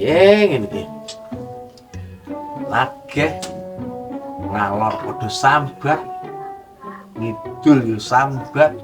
piye ngene iki? Lageh ngalor padha sambat. Ngidul yo sambat.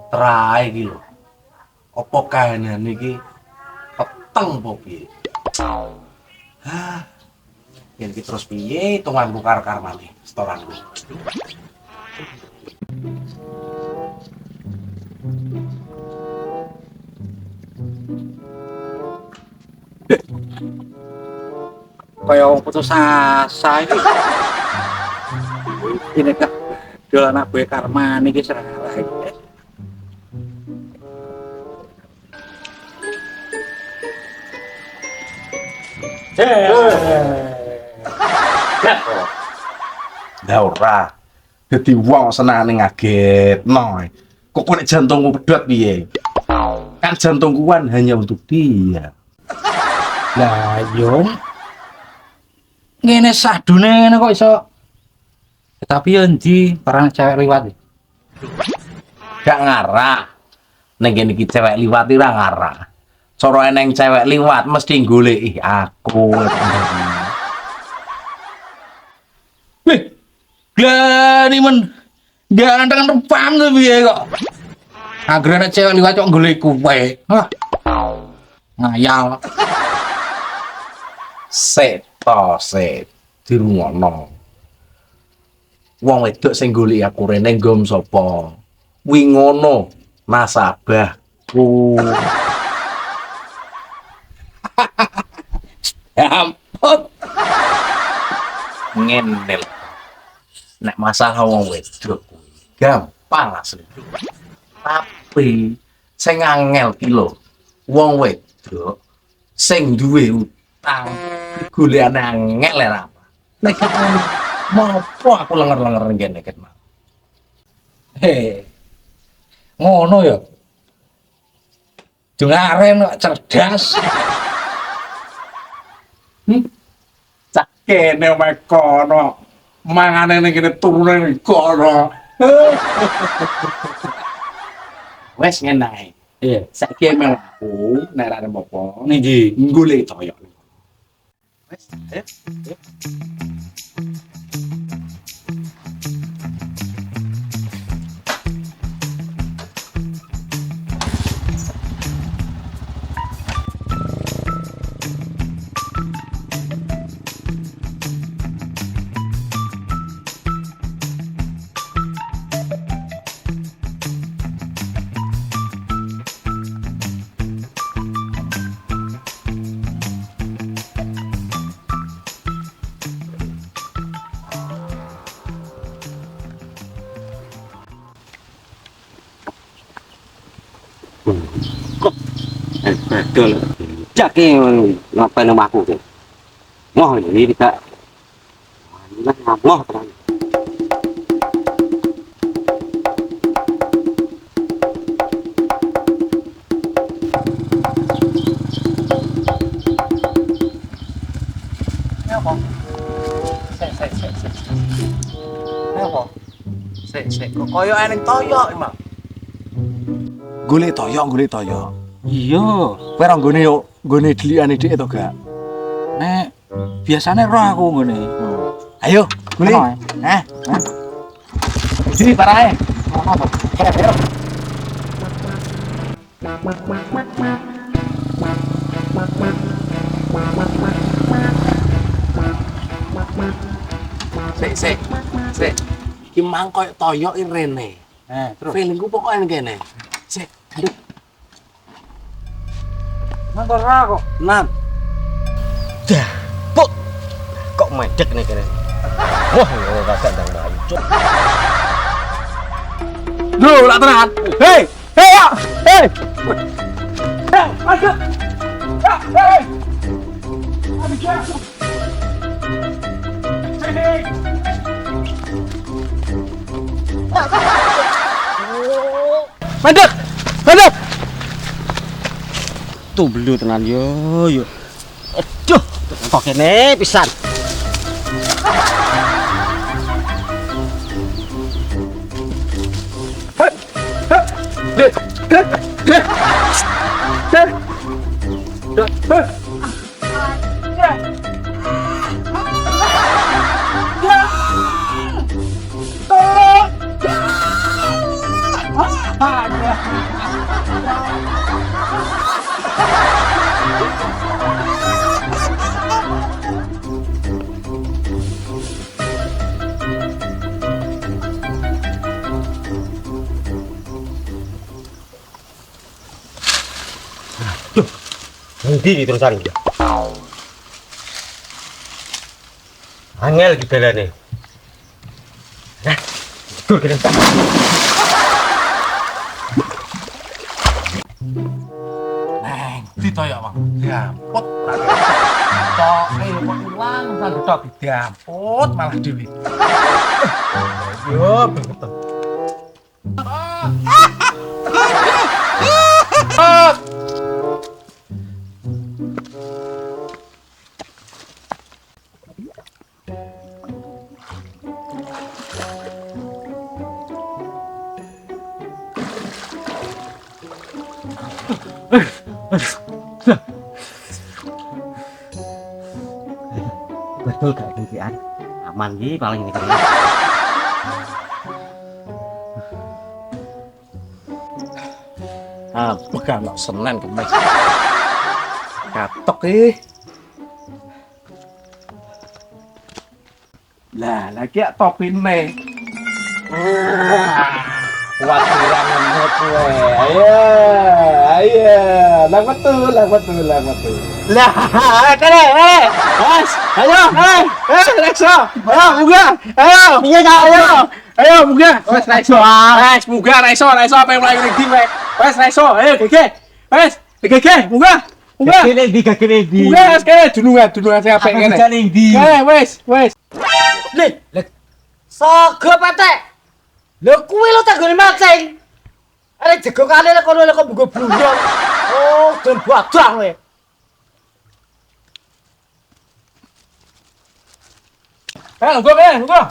Trae iki lho. Apa kahanane iki peteng apa piye? Hah. Yen iki terus piye hitunganku karo-karmane setoranku. Kaya wong putus asa iki. Ini kak dolan anak gue karma iki salah iki. Lah ora. Dadi wong senengane ngagetno. Kok nek jantungku pedhot piye? Kan jantungku kan hanya untuk dia. Lah yo ngene sadune ngene kok iso. Tapi yo endi parang cewek liwat. Gak ngarah. Ning kene iki cewek liwat ora ngarah. Cara eneng cewek liwat mesti goleki aku. Wih. Glani men. Ganteng rupam to piye kok. Agrene cewek liwat kok golek kowe. Hah. Ngayal. Seto dirungokno. Wong wedok sing goleki aku rene nggo sapa? Wi ngono nasabahku. Ya ampun. Ngene lho. Nek masalah wong wedok gampang asli. Tapi sing angel ki lho. Wong wedok sing duwe utang golekane angel ora apa. Nek mopo aku lenger-lenger ngene ket mau. Ngono ya. Dungaren kok cerdas. Cak kene omae kono. Mangane ning kene turune ning kono. Wes ngene ae. Iya. Saiki emang aku nek ora apa-apa Niki golek toyok. Wes, ayo. Betul. Jaki ngapain sama aku tuh? Moh ini tidak. Moh terang. apa? Apa? Sik, kok koyo eneng toyok emang. Golek toyok. Iya. Kowe ora nggone yo, nggone delikane dhek to gak? Nek biasane roh aku ngene. Ayo, golek. Ono, Sini parae. Ono. Ayo. Sik. Iki mang koyo toyok iki rene. Terus. Feelingku pokoknya kene. Sik, aduh. Nang ora kok. Nan. Dah, puk. Kok medek nih kene. Wah, ora kagak ndang bayu. Duh, lak tenan. Hei, ya. Hei. Aduh. Ya, hei. Aduh, jatuh. Sini. Mandek. Tuh belu tenan yo. Aduh, kok kene pisan. Ngendi terusan? Angel iki belane. Nah, dur kene. Neng, ditoyok Bang. Diamput tok ayo ulang sang tok diamput malah dhewe. Yo, betul. Betul gak kuncian? Aman iki paling ini. Pegang no Senin Kemis. Katok ih. Lah, lagi topine. Kuat ngemut kowe. Ayo. Lah betul. Lah, kene, Mas. Ayo, Rekso. Ayo, buka. Ayo. Iya, ayo, buka. Wes Raiso. Wes buka Raiso apa yang mulai ngendi wae. Wes Raiso, ayo gege. Wes, gege, buka. Kene di. Buka wes kene dunungan sing apik kene. Kene wes. Lek. Sogo petek. Lho kuwi lo tanggone mancing. Arek jegokane lek kono kok mbunggo blundong. Oh, den badang kowe. Gua.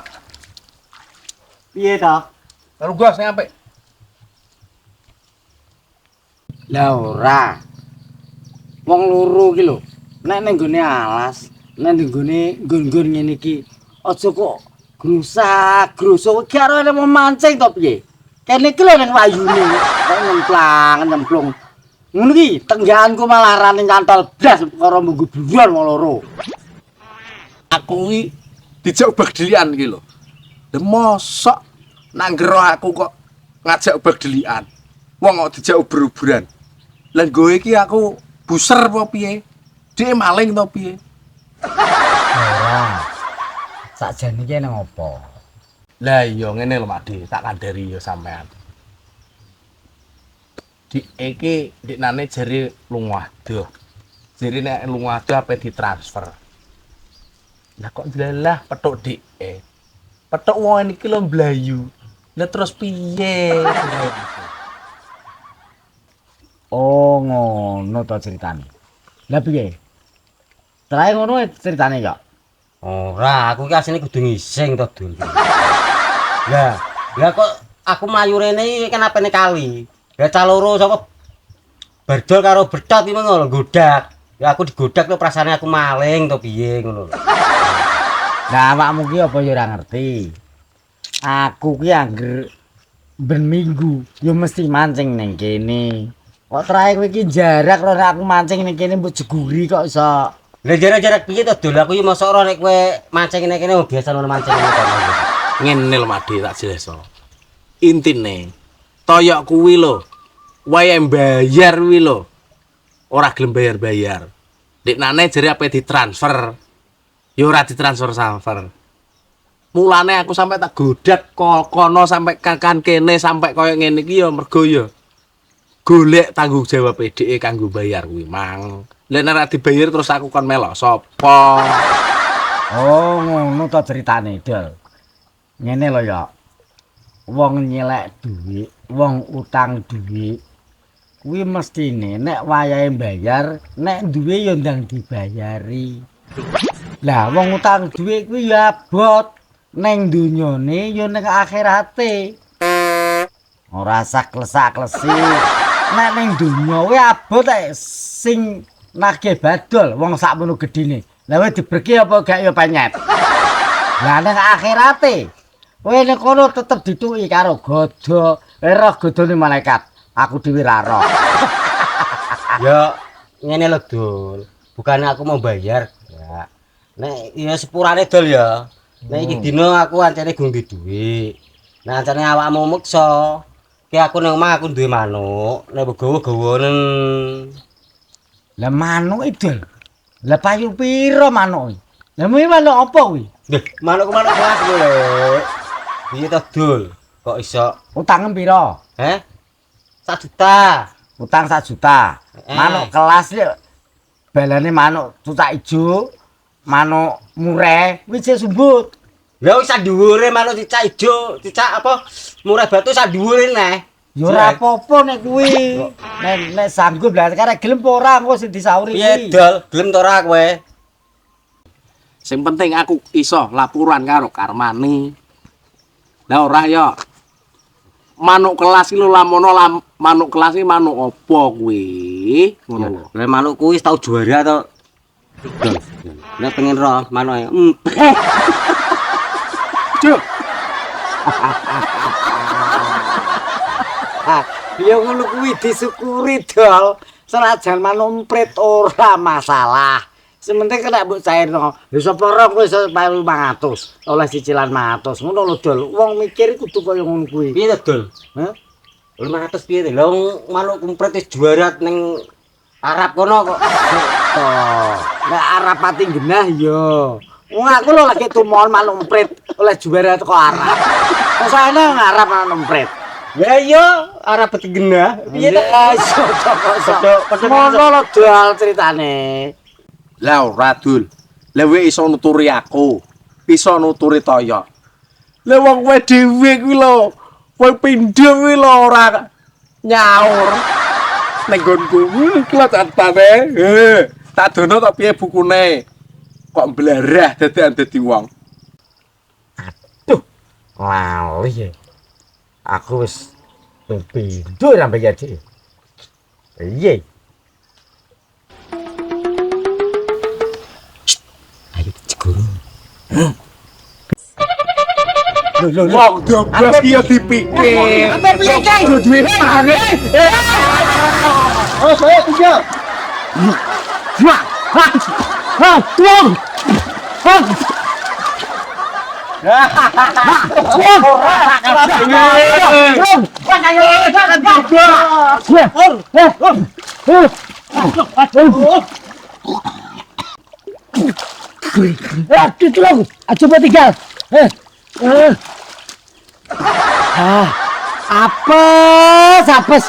Piye ta? Baru gua sing apik. Lah ora. Wong loro iki lho. Nek ning gone alas, nek ning gone nggon-nggon ngene iki, aja kok grusak-grusuk iki arep memancing to piye? Kene iki lho ning wayune, kok nyemplung. Ngono iki tenggahanku malah rane nyantol blas perkara munggu buruan wong loro. Aku iki dijak bagdelian iki lho. Lah mosok nang ngero aku kok ngajak bagdelian. Wong kok dijak uber-uberan. Lah gue iki aku buser apa piye? Dhek maling to piye? Ora. Sakjane iki nang opo? Lah iya ngene lho Mak Di, tak kandhari ya sampean. Dik iki ndiknane jare lunga adoh. Jare nek lunga adoh ape ditransfer. Lah kok jelalah petuk dik. Petuk wong iki lho mblayu. Lah terus piye? Oh, ngono to ceritane. Lah piye? Trae ngono ceritane kok. Ora, aku iki asline kudu ngising to, Dul. Lah kok aku mlayu rene iki kenapene kali. Ya caloro sapa berdol karo betot iki ngono godak. Ya aku digodak to perasaane aku maling to piye ngono lho. Lah awakmu ki apa ya ora ngerti. Aku ki angger ben minggu ya mesti mancing ning kene. Kok trae kowe iki jarak ora aku mancing ning kene mbok jeguri kok iso. Lah jarak-jarak piye to, Dul? Aku iki mosok ora nek kowe mancing ning kene biasa ngono mancing ngono. Ngene lho Mak Di tak jelaso. Intine toyok kuwi lho. Wae bayar kuwi lho. Ora gelem bayar-bayar. Ndiknane jare ape ditransfer. Ya ora ditransfer samper. Mulane aku sampe tak godat kono sampe kan kene sampe koyo ngene iki ya mergo ya golek tanggung jawab dhek kanggo bayar kuwi mang. Lek nek ora dibayar terus aku kon melok sapa? Oh, ngono to ceritane, Dol. Ngene lho ya. Wong nyelek duit, wong utang duit kuwi mestine nek wayahe bayar, nek duwe ya ndang dibayari. Lah wong utang duit kuwi ya abot ning dunyane ya ning akhirate. Ora saklesak-klesi. Nek ning donya kuwi abot sing nagih badol wong sakmono gedine. Lah kowe diberki apa gak ya penyet. Lah ning akhirate kowe nek kono tetep dituki karo godho, roh godhone malaikat. Aku dhewe ra roh. Ya ngene lho, Dul. Bukannya aku mau bayar, ya. Nek ya sepurane Dul ya. Nek iki dina aku ancene gungge duit. Nah ancene awakmu meksa. Ki aku nang omah aku duwe manuk, nek gawa-gawanen. Lah manuk idul. Lah payu pira manuk? Lah kuwi manuk apa kuwi? Lho, manuk kelas kuwi lho. Piye to, Dul? Kok iso? Utang pira? 1 juta. Utang 1 juta. Manuk kelas ya balane manuk cucak ijo, manuk mureh, kuwi sik sumbut. Ya wis dhuwure manuk cicak ijo, cicak apa? Murah batu sak dhuwure neh. Ya ora apa-apa nek kuwi. Nek sanggup lah karek gelem apa ora engko sing disauri Piye, kuwi. Dol? Gelem to ora kowe? Sing penting aku iso laporan karo Karmani. Lah ora ya. Manuk kelas iki lho lamono manuk kelas iki manuk apa kuwi? Ngono lho. Lah manuk kuwi wis tau juara to. Dol. Nek pengen roh manuke. Cuk. Ya ngono kuwi disyukuri dol. Senajan manuk emprit ora masalah. Sementing kena mbok cairno. Lha sapa ora kowe iso 500, oleh cicilan 500. Ngono lho dol. Wong mikir kudu kaya ngono kuwi. Piye to, Dol? Hah? 500 piye to? Lah manuk kumpret wis juara ning Arab kono kok. Oh, nek Arab pati genah ya. Wong aku lho lagi tumon manuk emprit oleh juara teko Arab. Wong saene Arab manuk emprit. Ya iya, Arab peti genah. Piye to? Ngono lho dol ceritane. Lah ora Dul. Lah kowe iso nuturi aku. Iso nuturi Toyo. Lah wong kowe dhewe kuwi lho, kowe pindho kuwi lho ora nyaur. Ning nggonku kuwi catane. Tak dono tak piye bukune. Kok mblarah dadi wong. Lali ya. Aku wis pindho sampe ya Dik. Iye. Ayo digoro. Lho Wong doblas iki ya dipikir. Apa piye kae? Duwe tangan. Oh, saya pinjam. Wah, tuang. Coba tinggal. Apa? Sapes?